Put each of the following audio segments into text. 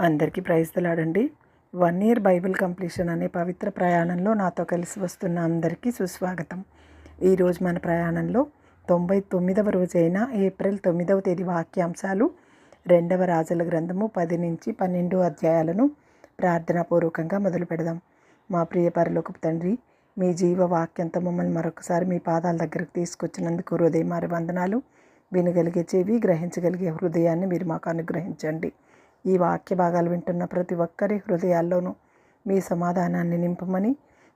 అందరికీ praise దిలాడండి. 1 year Bible completion అనే పవిత్ర ప్రయాణంలో నాతో కలిసి వస్తున్న అందరికీ సుస్వాగతం. ఈరోజు మన ప్రయాణంలో 99వ రోజైన ఏప్రిల్ 9వ తేదీ వాక్యాంశాలు 2వ రాజుల గ్రంథము 10 నుంచి 12 అధ్యాయాలను ప్రార్థనాపూర్వకంగా మొదలు పెడదాం. మా ప్రియ పరలోకపు తండ్రి, మీ జీవ వాక్యంతో మమ్మల్ని మరొకసారి మీ పాదాల దగ్గరకు తీసుకొచ్చినందుకు హృదయమారి వందనాలు. వినగలిగే చెవి, గ్రహించగలిగే హృదయాన్ని మీరు మాకు అనుగ్రహించండి. ఈ వాక్య భాగాలు వింటున్న ప్రతి ఒక్కరి హృదయాల్లోనూ మీ సమాధానాన్ని నింపమని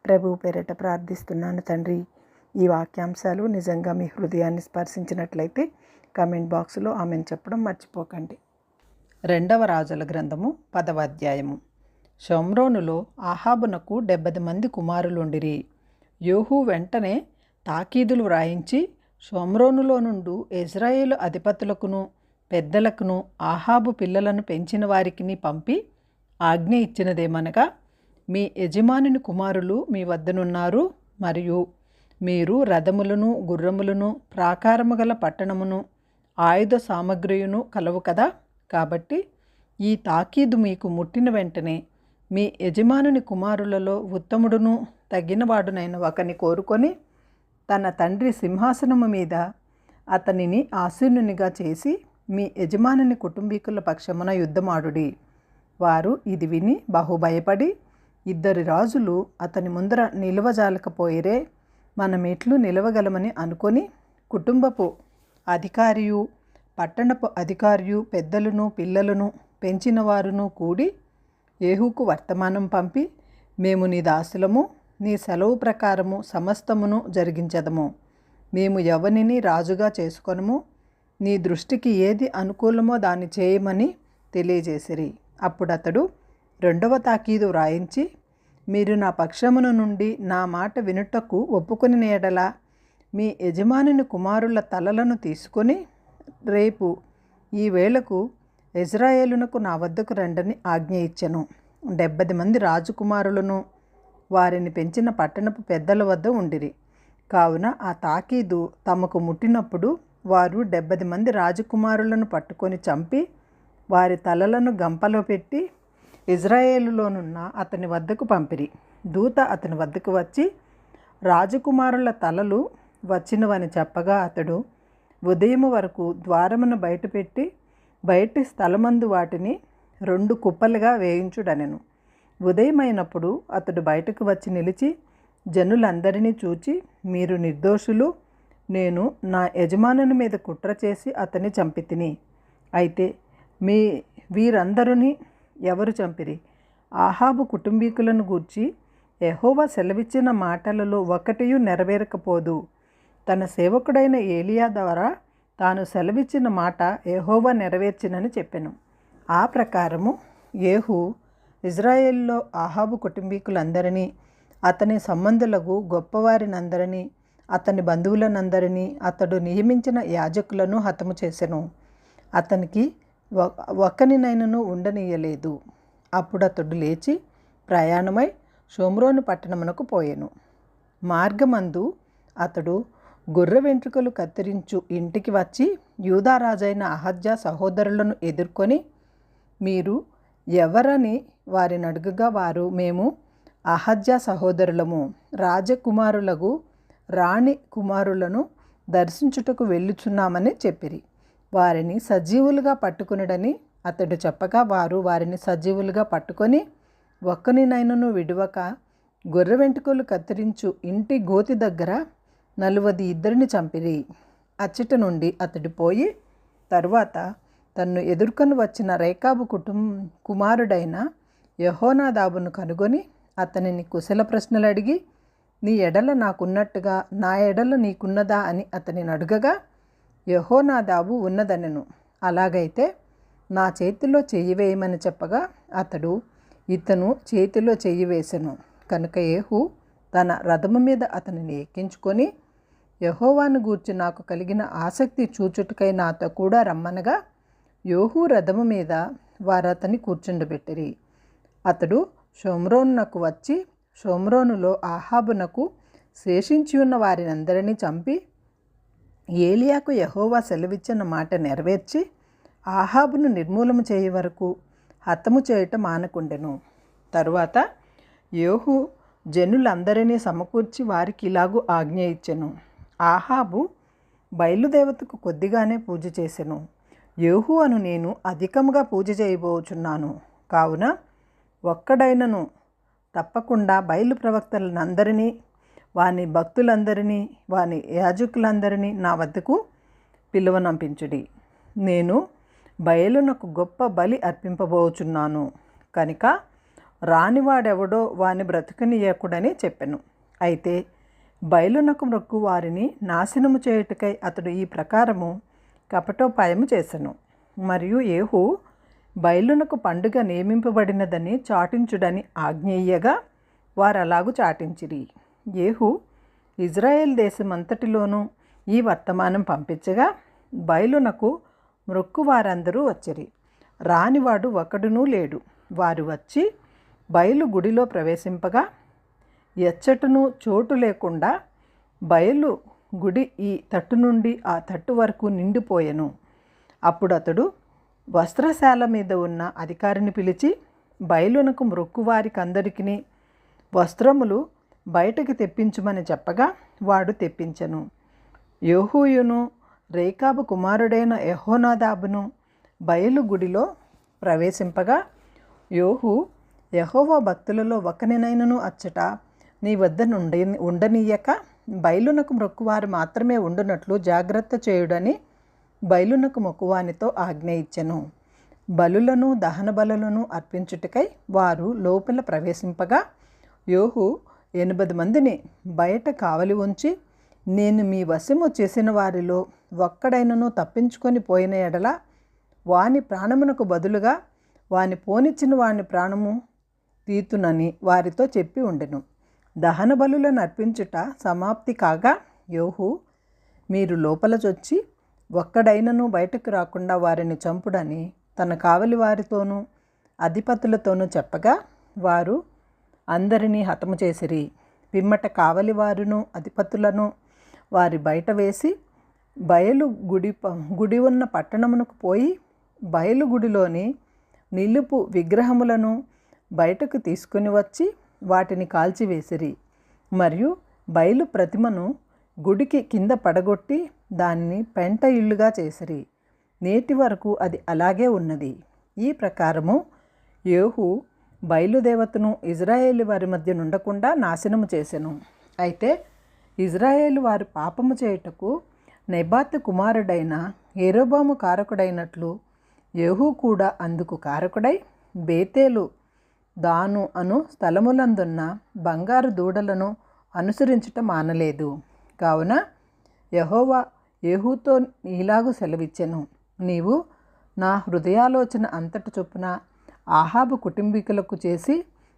ప్రభువు పేరిట ప్రార్థిస్తున్నాను తండ్రి. ఈ వాక్యాంశాలు నిజంగా మీ హృదయాన్ని స్పర్శించినట్లయితే కామెంట్ బాక్స్లో ఆమెను చెప్పడం మర్చిపోకండి. 2వ రాజుల గ్రంథము 10వ అధ్యాయము. షోమ్రోనులో ఆహాబునకు 70 మంది కుమారులుండిరి. యోహు వెంటనే తాకీదులు వ్రాయించి షోమ్రోనులో నుండి ఇజ్రాయేలు అధిపతులకును పెద్దలకును ఆహాబు పిల్లలను పెంచిన వారికిని పంపి ఆజ్ఞ ఇచ్చినదేమనగా, మీ యజమానుని కుమారులు మీ వద్దనున్నారు, మరియు మీరు రథములను గుర్రములను ప్రాకారము గల పట్టణమును ఆయుధ సామగ్రియును కలవు కదా. కాబట్టి ఈ తాకీదు మీకు ముట్టిన వెంటనే మీ యజమానుని కుమారులలో ఉత్తముడును తగినవాడునైన ఒకని కోరుకొని తన తండ్రి సింహాసనము మీద అతనిని ఆసీనునిగా చేసి మీ యజమానుని కుటుంబీకుల పక్షమున యుద్ధమాడుడి. వారు ఇది విని బహుభయపడి, 2 రాజులు అతని ముందర నిలవజాలకపోయిరే, మనమెట్లు నిలవగలమని అనుకొని కుటుంబపు అధికారియు పట్టణపు అధికారియు పెద్దలను పిల్లలను పెంచిన వారును కూడి ఏహూకు వర్తమానం పంపి, మేము నీ దాసులము, నీ సెలవు ప్రకారము సమస్తమును జరిగించదము. మేము ఎవనిని రాజుగా చేసుకొనము, నీ దృష్టికి ఏది అనుకూలమో దాన్ని చేయమని తెలియజేసిరి. అప్పుడు అతడు 2వ తాకీదు వ్రాయించి, మీరు నా పక్షమున నుండి నా మాట వినుటకు ఒప్పుకొని ఎడల మీ యజమానుని కుమారుల తలలను తీసుకొని రేపు ఈ వేళకు ఇజ్రాయేలునకు నా వద్దకు రండని ఆజ్ఞ ఇచ్చెను. 70 మంది రాజకుమారులను వారిని పెంచిన పట్టణపు పెద్దల వద్ద ఉండిరి. కావున ఆ తాకీదు తమకు ముట్టినప్పుడు వారు 70 మంది రాజకుమారులను పట్టుకొని చంపి వారి తలలను గంపలో పెట్టి ఇజ్రాయేలులోనున్న అతని వద్దకు పంపిరి. దూత అతని వద్దకు వచ్చి రాజకుమారుల తలలు వచ్చినవని చెప్పగా అతడు ఉదయము వరకు ద్వారమును బయటపెట్టి బయటి స్థలమందు వాటిని 2 కుప్పలుగా వేయించుడనెను. ఉదయమైనప్పుడు అతడు బయటకు వచ్చి నిలిచి జనులందరినీ చూచి, మీరు నిర్దోషులు, నేను నా యజమానుని మీద కుట్ర చేసి అతన్ని చంపితిని. అయితే వీరందరినీ ఎవరు చంపిరి? ఆహాబు కుటుంబీకులను గూర్చి యెహోవా సెలవిచ్చిన మాటలలో ఒకటియు నెరవేరకపోదు. తన సేవకుడైన ఏలియా ద్వారా తాను సెలవిచ్చిన మాట యెహోవా నెరవేర్చినని చెప్పెను. ఆ ప్రకారము యేహూ ఇజ్రాయేల్లో ఆహాబు కుటుంబీకులందరినీ, అతని సంబంధులకు గొప్పవారినందరినీ, అతని బంధువులనందరినీ, అతడు నియమించిన యాజకులను హతము చేసెను. అతనికి ఒక్కనినైనను ఉండనీయలేదు. అప్పుడు అతడు లేచి ప్రయాణమై షోమ్రోను పట్టణమునకు పోయెను. మార్గమందు అతడు గొర్రె వెంట్రుకలు కత్తిరించు ఇంటికి వచ్చి యూదారాజైన అహజ్యా సహోదరులను ఎదుర్కొని, మీరు ఎవరని వారిని అడుగగా, వారు, మేము అహజ్యా సహోదరులము, రాజకుమారులకు రాణి కుమారులను దర్శించుటకు వెళ్ళుచున్నామని చెప్పిరి. వారిని సజీవులుగా పట్టుకునడని అతడు చెప్పగా, వారు వారిని సజీవులుగా పట్టుకొని ఒక్కనినైనను విడువక గొర్రె వెంట్రుకలు కత్తిరించు ఇంటి గోతి దగ్గర 42 చంపిరి. అచ్చట నుండి అతడు పోయి తరువాత తన్ను ఎదుర్కొని వచ్చిన రేకాబు కుమారుడైన యెహోనాదాబును కనుగొని అతనిని కుశల ప్రశ్నలు అడిగి, నీ ఎడల నాకున్నట్టుగా నా ఎడల నీకున్నదా అని అతనిని అడుగగా, యెహోనాదాబు ఉన్నదనెను. అలాగైతే నా చేతిలో చెయ్యి వేయమని చెప్పగా ఇతను చేతిలో చెయ్యి వేసెను. కనుక యేహూ తన రథము మీద అతనిని ఎక్కించుకొని, యెహోవాను గూర్చి నాకు కలిగిన ఆసక్తి చూచుటకై నాతో కూడా రమ్మనగా, యేహూ రథము మీద వారు అతన్ని కూర్చుండబెట్టిరి. అతడు షోమ్రోనునకు వచ్చి షోమ్రోనులో ఆహాబునకు శేషించి ఉన్న వారినందరినీ చంపి ఏలియాకు యెహోవా సెలవిచ్చిన మాట నెరవేర్చి ఆహాబును నిర్మూలన చేయ వరకు హతము చేయటం మానకుండెను. తరువాత యేహూ జనులందరినీ సమకూర్చి వారికి ఇలాగూ ఆజ్ఞ ఇచ్చెను. ఆహాబు బయలుదేవతకు కొద్దిగానే పూజ చేసెను. యేహూ అను నేను అధికముగా పూజ చేయబోచున్నాను. కావున ఒక్కడైనను తప్పకుండా బయలు ప్రవక్తలందరినీ, వాని భక్తులందరినీ, వాని యాజకులందరినీ నా వద్దకు పిలువనంపించుడి. నేను బయలునకు గొప్ప బలి అర్పింపబోచున్నాను కనుక రానివాడెవడో వాని బ్రతుకనియకుడని చెప్పెను. అయితే బయలునకు మొక్కు వారిని నాశనము చేయుటకై అతడు ఈ ప్రకారము కపటోపాయము చేసెను. మరియు యేహూ బయలునకు పండుగ నియమింపబడినదని చాటించుడని ఆజ్ఞేయగా వారు అలాగూ చాటించిరి. యేహూ ఇజ్రాయేల్ దేశమంతటిలోనూ ఈ వర్తమానం పంపించగా బయలునకు మ్రొక్కు వారందరూ వచ్చిరి. రానివాడు ఒకడునూ లేడు. వారు వచ్చి బయలు గుడిలో ప్రవేశింపగా ఎచ్చటను చోటు లేకుండా బయలు గుడి ఈ తట్టు నుండి ఆ తట్టు వరకు నిండిపోయెను. అప్పుడు అతడు వస్త్రశాల మీద ఉన్న అధికారిని పిలిచి బయలునకు మ్రొక్కువారికందరికీ వస్త్రములు బయటకు తెప్పించుమని చెప్పగా వాడు తెప్పించెను. యేహూయును రేకాబు కుమారుడైన యెహోనాదాబును బయలు గుడిలో ప్రవేశింపగా యేహూ యెహోవా భక్తులలో ఒకనినైనను అచ్చట నీ వద్ద ఉండనీయక బయలునకు మొక్కువారు మాత్రమే ఉండునట్లు జాగ్రత్త చేయుడని బయలునకు మొక్కువానితో ఆజ్ఞ ఇచ్చెను. బలులను దహన బలులను అర్పించుటకై వారు లోపల ప్రవేశింపగా యేహూ 80 మందిని బయట కావలి ఉంచి, నేను మీ వశము చేసిన వారిలో ఒక్కడైనను తప్పించుకొని పోయిన ఎడల వాని ప్రాణమునకు బదులుగా వాని పోనిచ్చిన వాని ప్రాణము తీతునని వారితో చెప్పి ఉండెను. దహన బలులను అర్పించుట సమాప్తి కాగా యేహూ, మీరు లోపల చొచ్చి ఒక్కడైనను బయటకు రాకుండా వారిని చంపుడని తన కావలి వారితోనూ అధిపతులతోనూ చెప్పగా వారు అందరినీ హతము చేసిరి. పిమ్మట కావలి వారును అధిపతులను వారి బయట వేసి బయలు గుడి ఉన్న పట్టణమునకు పోయి బయలు గుడిలోని నిలుపు విగ్రహములను బయటకు తీసుకుని వచ్చి వాటిని కాల్చివేసిరి. మరియు బయలు ప్రతిమను గుడికి కింద పడగొట్టి దాన్ని పెంట ఇల్లుగా చేసిరి. నేటి వరకు అది అలాగే ఉన్నది. ఈ ప్రకారము యేహూ బయలుదేవతను ఇజ్రాయేలు వారి మధ్య నుండకుండా నాశనము చేసెను. అయితే ఇజ్రాయేలు వారు పాపము చేయుటకు నెబాతు కుమారుడైన యెరోబాము కారకుడైనట్లు యేహూ కూడా అందుకు కారకుడై బేతేలు, దాను అను స్థలములందున్న బంగారు దూడలను అనుసరించుట మానలేదు. కావున యెహోవా యేహూతో ఇలాగు సెలవిచ్చెను, నీవు నా హృదయాలోచన అంతట చొప్పున ఆహాబు కుటుంబీకులకు చేసి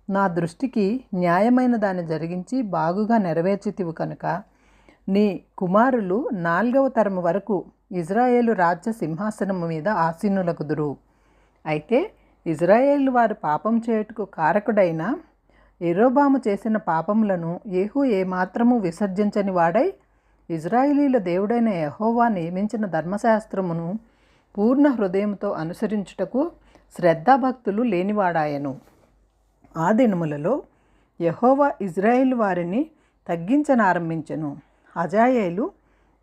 నా దృష్టికి న్యాయమైన దాన్ని జరిగించి బాగుగా నెరవేర్చితివి కనుక నీ కుమారులు 4వ తరము వరకు ఇజ్రాయేలు రాజ్య సింహాసనము మీద ఆసీనులగుదురు. అయితే ఇజ్రాయేలు వారు పాపం చేయుటకు కారకుడైన యెరోబాము చేసిన పాపములను యేహూ ఏమాత్రము విసర్జించని వాడై ఇజ్రాయేలీల దేవుడైన యెహోవా నియమించిన ధర్మశాస్త్రమును పూర్ణ హృదయంతో అనుసరించుటకు శ్రద్ధాభక్తులు లేనివాడాయను. ఆ దినములలో యెహోవా ఇజ్రాయేలు వారిని తగ్గించనారంభించెను. హజాయేలు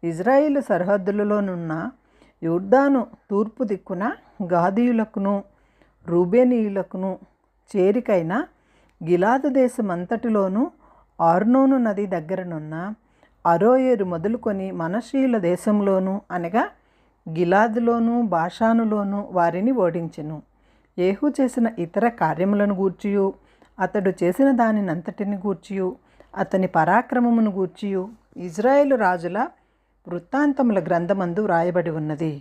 ఇజ్రాయేలు సరిహద్దులలోనున్న యోర్దాను తూర్పు దిక్కున గాదీయులకును రూబేనీయులకును చేరికైన గిలాదు దేశమంతటిలోనూ అర్నోను నది దగ్గరనున్న అరోయేరు మొదలుకొని మనష్షీయుల దేశంలోనూ అనగా గిలాదులోను బాషానులోను వారిని ఓడించెను. యేహూ చేసిన ఇతర కార్యములను గూర్చియు అతడు చేసిన దానినంతటిని గూర్చియు అతని పరాక్రమమును గూర్చియు ఇజ్రాయేలు రాజుల వృత్తాంతముల గ్రంథమందు వ్రాయబడి ఉన్నది.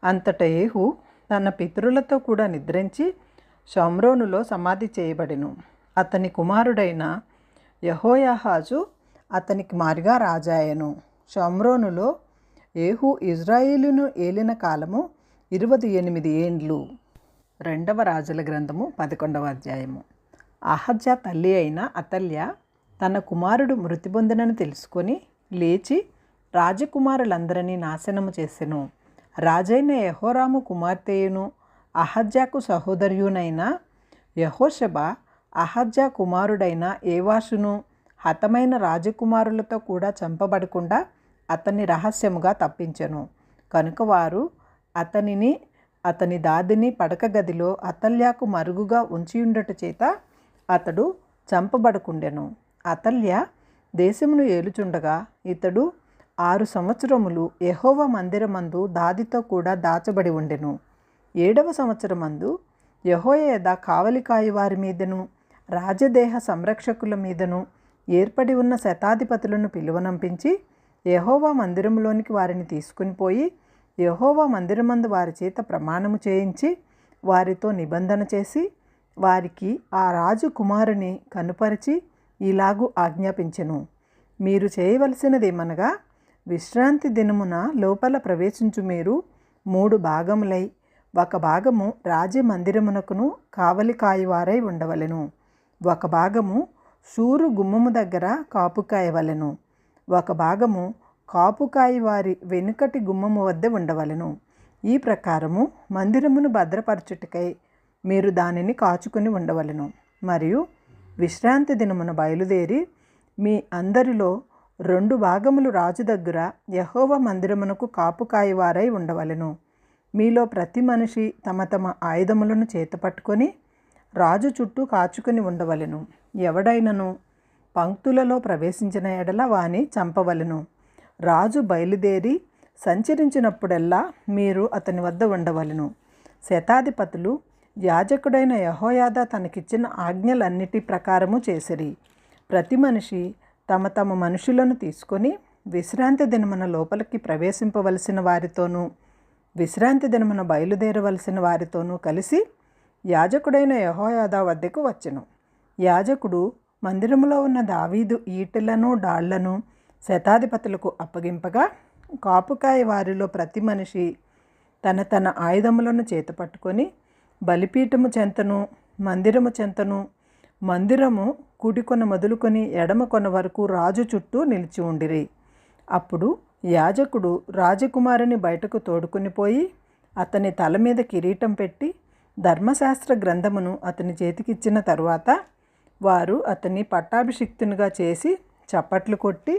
అంతట యేహూ తన పితరులతో కూడా నిద్రించి షోమ్రోనులో సమాధి చేయబడెను. అతని కుమారుడైన యెహోయాహాజు అతనికి మారుగా రాజాయెను. షోమ్రోనులో యేహూ ఇజ్రాయేలును ఏలిన కాలము 28 ఏండ్లు. 2వ రాజుల గ్రంథము 11వ అధ్యాయము. అహజ్యా తల్లి అయిన అతల్య తన కుమారుడు మృతి పొందినని తెలుసుకొని లేచి రాజకుమారులందరినీ నాశనము చేసెను. రాజైన యెహోరాము కుమార్తెయును అహజ్యాకు సహోదర్యునైన యెహోషబ అహజ్యా కుమారుడైన ఏవాషును హతమైన రాజకుమారులతో కూడా చంపబడకుండా అతన్ని రహస్యముగా తప్పించెను. కనుక వారు అతనిని అతని దాదిని పడక గదిలో అతల్యాకు మరుగుగా ఉంచియుండుట చేత అతడు చంపబడకుండెను. అతల్య దేశమును ఏలుచుండగా ఇతడు 6 సంవత్సరములు యెహోవా మందిరమందు దాదితో కూడా దాచబడి ఉండెను. 7వ సంవత్సరమందు యెహోయాదా కావలి కాయువారి మీదను రాజదేహ సంరక్షకుల మీదను ఏర్పడి ఉన్న శతాధిపతులను పిలువనంపించి యెహోవా మందిరంలోనికి వారిని తీసుకుని పోయి యెహోవా మందిరమందు వారి చేత ప్రమాణము చేయించి వారితో నిబంధన చేసి వారికి ఆ రాజు కుమారుని కనుపరిచి ఇలాగు ఆజ్ఞాపించెను. మీరు చేయవలసినదేమనగా విశ్రాంతి దినమున లోపల ప్రవేశించు మీరు 3 భాగములై ఒక భాగము రాజమందిరమునకును కావలి కాయువారై ఉండవలెను. ఒక భాగము సూరు గుమ్మము దగ్గర కాపు కాయవలెను. ఒక భాగము కాపు కాయవారి వెనుకటి గుమ్మము వద్ద ఉండవలెను. ఈ ప్రకారము మందిరమును భద్రపరచుటకై మీరు దానిని కాచుకుని ఉండవలెను. మరియు విశ్రాంతి దినమున బయలుదేరి మీ అందరిలో 2 భాగములు రాజు దగ్గర యెహోవా మందిరమునకు కాపు కాయవారై ఉండవలెను. మీలో ప్రతి మనిషి తమ తమ ఆయుధములను చేతపట్టుకొని రాజు చుట్టూ కాచుకొని ఉండవలెను. ఎవడైనను పంక్తులలో ప్రవేశించిన ఎడల వాని చంపవలెను. రాజు బయలుదేరి సంచరించినప్పుడెల్లా మీరు అతని వద్ద ఉండవలెను. శతాధిపతులు యాజకుడైన యెహోయాదా తనకిచ్చిన ఆజ్ఞలన్నిటి ప్రకారము చేసిరి. ప్రతి మనిషి తమ తమ మనుషులను తీసుకొని విశ్రాంతి దినమున లోపలికి ప్రవేశింపవలసిన వారితోనూ విశ్రాంతి దినమున బయలుదేరవలసిన వారితోనూ కలిసి యాజకుడైన యెహోయాదా వద్దకు వచ్చెను. యాజకుడు మందిరములో ఉన్న దావీదు ఈటెలను డాళ్లను శతాధిపతులకు అప్పగింపగా కాపుకాయ వారిలో ప్రతి మనిషి తన తన ఆయుధములను చేతపట్టుకొని బలిపీఠము చెంతను మందిరము చెంతను మందిరము కుడికొన మొదలుకొని ఎడమ కొన వరకు రాజు చుట్టూ నిలిచి ఉండిరి. అప్పుడు యాజకుడు రాజకుమారుని బయటకు తోడుకుని పోయి అతని తల మీద కిరీటం పెట్టి ధర్మశాస్త్ర గ్రంథమును అతని చేతికిచ్చిన తరువాత వారు అతన్ని పట్టాభిషిక్తునిగా చేసి చప్పట్లు కొట్టి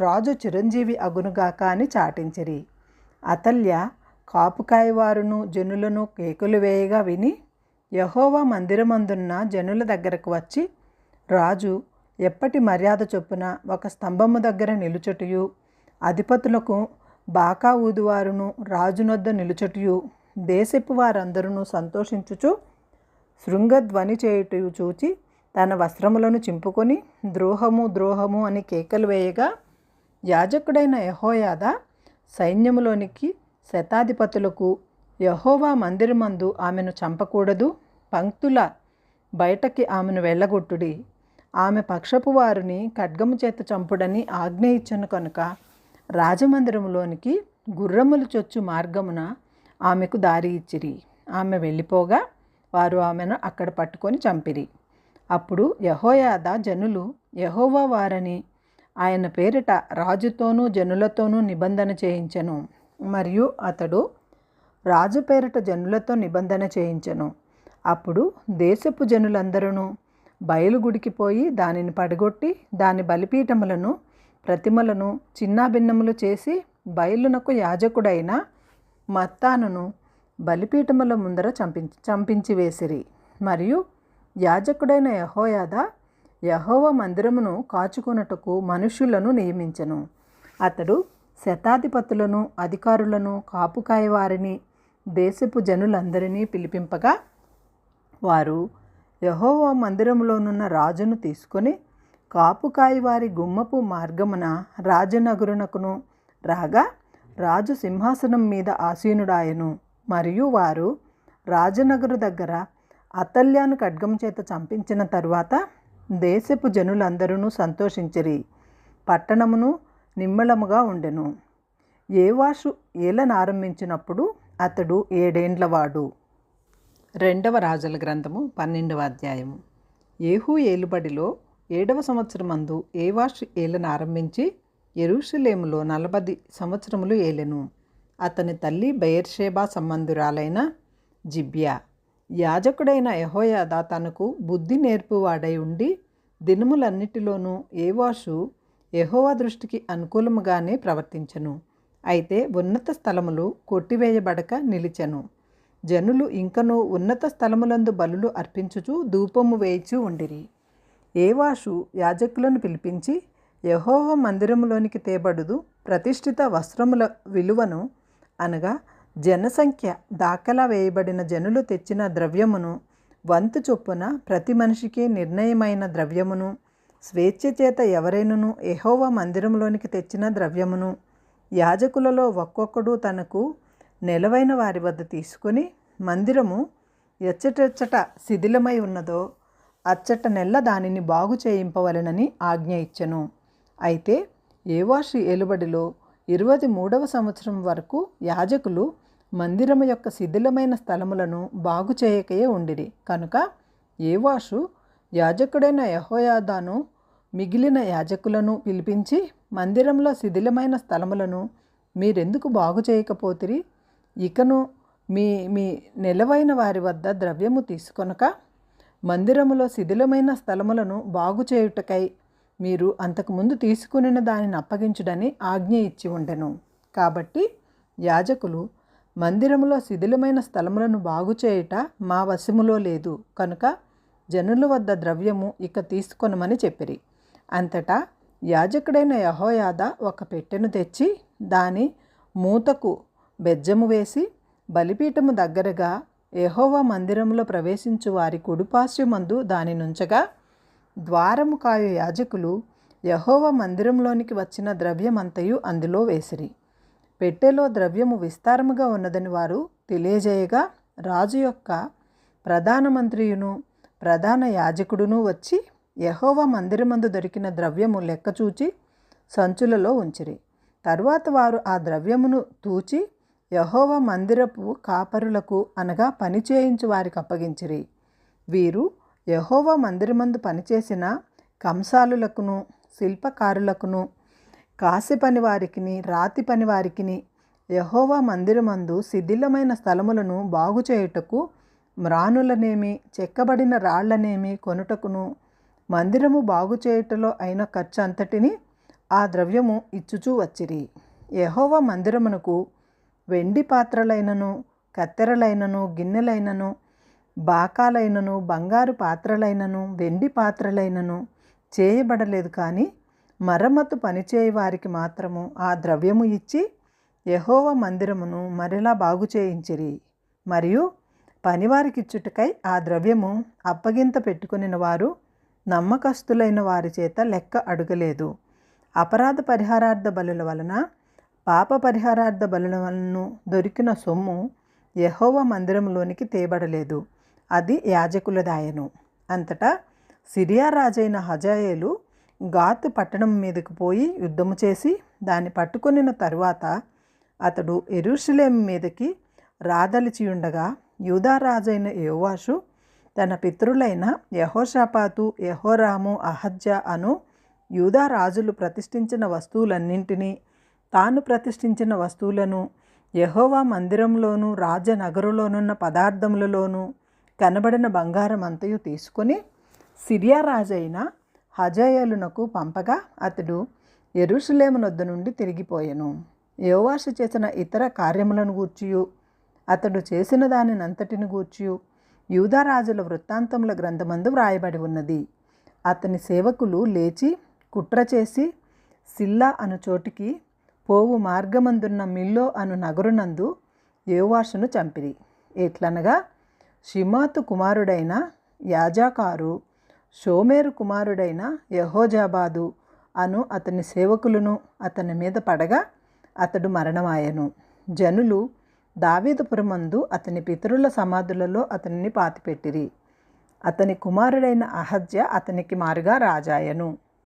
రాజు చిరంజీవి అగునుగాక అని చాటించిరి. అతల్య కాపుకాయవారును జనులను కేకులు వేయగా విని యెహోవా మందిరమందున్న జనుల దగ్గరకు వచ్చి రాజు ఎప్పటి మర్యాద చొప్పున ఒక స్తంభము దగ్గర నిలుచుటయు అధిపతులకు బాకా ఊదువారును రాజునొద్ద నిలుచుటయు దేశపు వారందరూ సంతోషించుచు శృంగధ్వని చేయుటయు చూచి తన వస్త్రములను చింపుకొని ద్రోహము ద్రోహము అని కేకలు వేయగా యాజకుడైన యెహోయాదా సైన్యములోనికి శతాధిపతులకు యెహోవా మందిరమందు ఆమెను చంపకూడదు, పంక్తుల బయటకి ఆమెను వెళ్ళగొట్టుడి, ఆమె పక్షపు వారిని ఖడ్గము చేత చంపుడని ఆజ్ఞ ఇచ్చను కనుక రాజమందిరములోనికి గుర్రములు చొచ్చు మార్గమున ఆమెకు దారి ఇచ్చిరి. ఆమె వెళ్ళిపోగా వారు ఆమెను అక్కడ పట్టుకొని చంపిరి. అప్పుడు యెహోయాదా జనులు యెహోవా వారని ఆయన పేరిట రాజుతోనూ జనులతోనూ నిబంధన చేయించెను. మరియు అతడు రాజు పేరిట జనులతో నిబంధన చేయించెను. అప్పుడు దేశపు జనులందరూ బయలుగుడికి పోయి దానిని పడగొట్టి దాని బలిపీఠములను ప్రతిమలను చిన్నాభిన్నములు చేసి బయలునకు యాజకుడైన మత్తానును బలిపీఠముల ముందర చంపించి వేసిరి. మరియు యాజకుడైన యెహోయాదా యెహోవా మందిరమును కాచుకొనుటకు మనుష్యులను నియమించెను. అతడు శతాధిపతులను అధికారులను కాపుకాయవారిని దేశపు జనులందరినీ పిలిపింపగా వారు యెహోవా మందిరములోనున్న రాజును తీసుకొని కాపుకాయవారి గుమ్మపు మార్గమున రాజనగరునకును రాగా రాజు సింహాసనం మీద ఆసీనుడాయెను. మరియు వారు రాజనగరు దగ్గర అతల్యాను ఖడ్గము చేత చంపించిన తరువాత దేశపు జనులందరూ సంతోషించిరి. పట్టణమును నిమ్మళముగా ఉండెను. యేవాషు ఏలనారంభించినప్పుడు అతడు 7 ఏండ్లవాడు. 2వ రాజుల గ్రంథము 12వ అధ్యాయము. యేహూ ఏలుబడిలో 7వ సంవత్సరమందు యేవాషు ఏలనారంభించి యెరూషలేములో 40 సంవత్సరములు ఏలెను. అతని తల్లి బెయేర్షెబా సంబంధురాలైన జిబ్యా. యాజకుడైన యెహోయాదా తనకు బుద్ధి నేర్పువాడై ఉండి దినములన్నిటిలోనూ యోవాషు యెహోవా దృష్టికి అనుకూలముగానే ప్రవర్తించెను. అయితే ఉన్నత స్థలములు కొట్టివేయబడక నిలిచెను. జనులు ఇంకనూ ఉన్నత స్థలములందు బలులు అర్పించుచు ధూపము వేయిచూ ఉండిరి. యోవాషు యాజకులను పిలిపించి యెహోవా మందిరములోనికి తేబడుదు ప్రతిష్ఠిత వస్త్రముల విలువను అనగా జనసంఖ్య దాఖలా వేయబడిన జనులు తెచ్చిన ద్రవ్యమును వంతు చొప్పున ప్రతి మనిషికి నిర్ణయమైన ద్రవ్యమును స్వేచ్ఛ చేత ఎవరైనను యెహోవా మందిరంలోనికి తెచ్చిన ద్రవ్యమును యాజకులలో ఒక్కొక్కడు తనకు నెలవైన వారి వద్ద తీసుకొని మందిరము ఎచ్చటెచ్చట శిథిలమై ఉన్నదో అచ్చట నెల్ల దానిని బాగు చేయింపవలెనని ఆజ్ఞ ఇచ్చెను. అయితే యోవాషు ఏలుబడిలో 23వ సంవత్సరం వరకు యాజకులు మందిరము యొక్క శిథిలమైన స్థలములను బాగు చేయకయే ఉండిరి. కనుక యోవాషు యాజకుడైన యెహోయాదాను మిగిలిన యాజకులను పిలిపించి, మందిరంలో శిథిలమైన స్థలములను మీరెందుకు బాగు చేయకపోతిరి? ఇకను మీ మీ నెలవైన వారి వద్ద ద్రవ్యము తీసుకొనక మందిరములో శిథిలమైన స్థలములను బాగు చేయుటకై మీరు అంతకుముందు తీసుకుని దానిని అప్పగించుడని ఆజ్ఞ ఇచ్చి ఉండెను. కాబట్టి యాజకులు మందిరములో శిథిలమైన స్థలములను బాగు చేయుట మా వశములో లేదు కనుక జనుల వద్ద ద్రవ్యము ఇక తీసుకొనమని చెప్పిరి. అంతటా యాజకుడైన యెహోయాదా ఒక పెట్టెను తెచ్చి దాని మూతకు బెజ్జము వేసి బలిపీఠము దగ్గరగా యెహోవా మందిరములో ప్రవేశించు వారి కుడిపార్శ్వమందు దాని నుంచగా ద్వారము కాయు యాజకులు యెహోవా మందిరంలోనికి వచ్చిన ద్రవ్యమంతయు అందులో వేసిరి. పెట్టెలో ద్రవ్యము విస్తారముగా ఉన్నదని వారు తెలియజేయగా రాజు యొక్క ప్రధానమంత్రియును ప్రధాన యాజకుడును వచ్చి యెహోవా మందిరమందు దొరికిన ద్రవ్యము లెక్కచూచి సంచులలో ఉంచిరి. తరువాత వారు ఆ ద్రవ్యమును తూచి యెహోవా మందిరపు కాపరులకు అనగా పని చేయించు వారికి అప్పగించిరి. వీరు యెహోవా మందిరమందు పనిచేసిన కంసాలులకును శిల్పకారులకును కాసి పని వారికిని రాతి పని వారికిని యెహోవా మందిరమందు శిథిలమైన స్థలములను బాగు చేయుటకు మ్రానులనేమి చెక్కబడిన రాళ్లనేమి కొనుటకును మందిరము బాగు చేయుటలో అయిన ఖర్చు అంతటిని ఆ ద్రవ్యము ఇచ్చుచూ వచ్చిరి. యెహోవా మందిరమునకు వెండి పాత్రలైనను కత్తెరలైనను గిన్నెలైనను బాకాలైనను బంగారు పాత్రలైనను వెండి పాత్రలైనను చేయబడలేదు. కానీ మరమ్మతు పనిచేయ వారికి మాత్రము ఆ ద్రవ్యము ఇచ్చి యెహోవా మందిరమును మరలా బాగు చేయించిరి. మరియు పనివారికిచ్చుటకై ఆ ద్రవ్యము అప్పగింత పెట్టుకొనిన వారు నమ్మకస్తులైన వారి చేత లెక్క అడగలేదు. అపరాధ పరిహారార్థ బలుల వలన పాప పరిహారార్థ బలుల వలన దొరికిన సొమ్ము యెహోవా మందిరంలోనికి తేబడలేదు, అది యాజకులదాయను. అంతటా సిరియా రాజైన హజాయేలు గాతు పట్టణం మీదకు పోయి యుద్ధము చేసి దాన్ని పట్టుకొనిన తరువాత అతడు యెరూషలేము మీదకి రాదలిచియుండగా యూదా రాజైన యోవాషు తన పితరులైన యెహోషాపాతు యెహోరాము అహజ్యా అను యూదా రాజులు ప్రతిష్ఠించిన వస్తువులన్నింటినీ తాను ప్రతిష్ఠించిన వస్తువులను యెహోవా మందిరంలోను రాజనగరులోనున్న పదార్థములలోనూ కనబడిన బంగారం అంతయు తీసుకొని సిరియా రాజైన హజాయేలునకు పంపగా అతడు యెరూషలేము నొద్ద నుండి తిరిగిపోయెను. యోవాషు చేసిన ఇతర కార్యములను గూర్చియు అతడు చేసిన దానినంతటిని గూర్చియు యూదా రాజుల వృత్తాంతముల గ్రంథమందు వ్రాయబడి ఉన్నది. అతని సేవకులు లేచి కుట్ర చేసి సిల్లా అను చోటికి పోవు మార్గమందున్న మిల్లో అను నగరునందు యోవాషును చంపిరి. ఎట్లనగా షిమాతు కుమారుడైన యాజాకారు షోమేరు కుమారుడైన యెహోజాబాదు అను అతని సేవకులను అతని మీద పడగా అతడు మరణమాయెను. జనులు దావీదుపురమందు అతని పితరుల సమాధులలో అతనిని పాతిపెట్టిరి. అతని కుమారుడైన అహజ్యా అతనికి మారుగా రాజాయెను.